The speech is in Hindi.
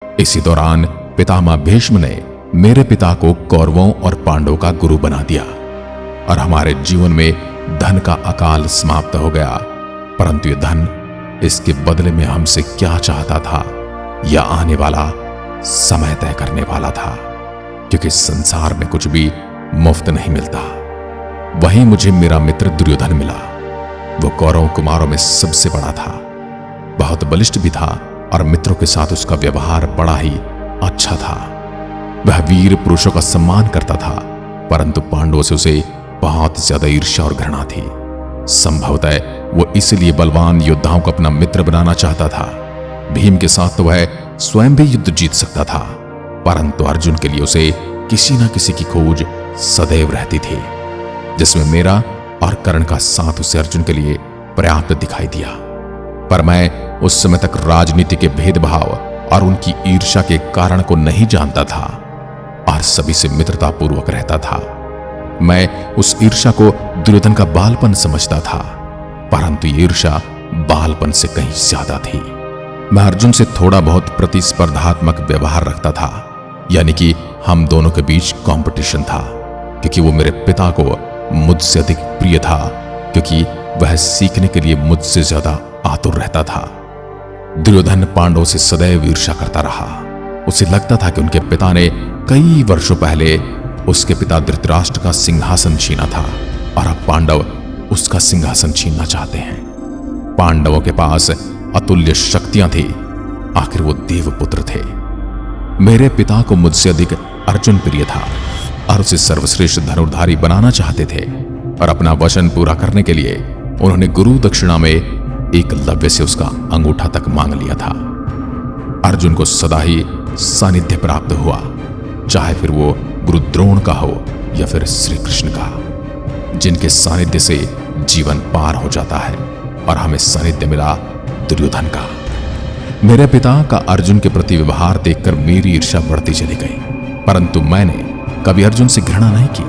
इसी दौरान पितामह भीष्म ने मेरे पिता को कौरवों और पांडवों का गुरु बना दिया और हमारे जीवन में धन का अकाल समाप्त हो गया। परंतु यह धन इसके बदले में हमसे क्या चाहता था यह आने वाला समय तय करने वाला था, क्योंकि संसार में कुछ भी मुफ्त नहीं मिलता। वहीं मुझे मेरा मित्र दुर्योधन मिला। वो कौरव कुमारों में सबसे बड़ा था, बहुत बलिष्ठ भी था और मित्रों के साथ उसका व्यवहार बड़ा ही अच्छा था। वह वीर पुरुषों का सम्मान करता था, परंतु पांडवों से उसे बहुत ज्यादा ईर्ष्या और घृणा थी। संभवतः वो इसलिए बलवान योद्धाओं को अपना मित्र बनाना चाहता था। भीम के साथ तो वह स्वयं भी युद्ध जीत सकता था, परंतु अर्जुन के लिए उसे किसी न किसी की खोज सदैव रहती थी, जिसमें मेरा और कर्ण का साथ उसे अर्जुन के लिए पर्याप्त दिखाई दिया। पर मैं उस समय तक राजनीति के भेदभाव और उनकी ईर्ष्या के कारण को नहीं जानता था और सभी से मित्रता पूर्वक रहता था। मैं उस ईर्ष्या को दुर्योधन का बालपन समझता था, परंतु ईर्ष्या बालपन से कहीं ज्यादा थी। मैं अर्जुन से थोड़ा बहुत प्रतिस्पर्धात्मक व्यवहार रखता था, यानी कि हम दोनों के बीच कंपटीशन था, क्योंकि वो मेरे पिता को मुझसे अधिक प्रिय था, क्योंकि वह सीखने के लिए मुझसे ज्यादा आतुर रहता था। दुर्योधन पांडवों से सदैव ईर्ष्या करता रहा। उसे लगता था कि उनके पिता ने कई वर्षों पहले उसके पिता धृतराष्ट्र का सिंहासन छीना था और अब पांडव उसका सिंहासन छीनना चाहते हैं। पांडवों के पास अतुल्य शक्तियां थी, आखिर वो देवपुत्र थे। मेरे पिता को मुझसे अधिक अर्जुन प्रिय था और उसे सर्वश्रेष्ठ धनुर्धारी बनाना चाहते थे, और अपना वचन पूरा करने के लिए उन्होंने गुरु दक्षिणा में एकलव्य से उसका अंगूठा तक मांग लिया था। अर्जुन को सदा ही सानिध्य प्राप्त हुआ, चाहे फिर वो गुरु द्रोण का हो या फिर श्री कृष्ण का, जिनके सानिध्य से जीवन पार हो जाता है, और हमें सानिध्य मिला दुर्योधन का। मेरे पिता का अर्जुन के प्रति व्यवहार देखकर मेरी ईर्ष्या बढ़ती चली गई, परंतु मैंने कभी अर्जुन से घृणा नहीं की।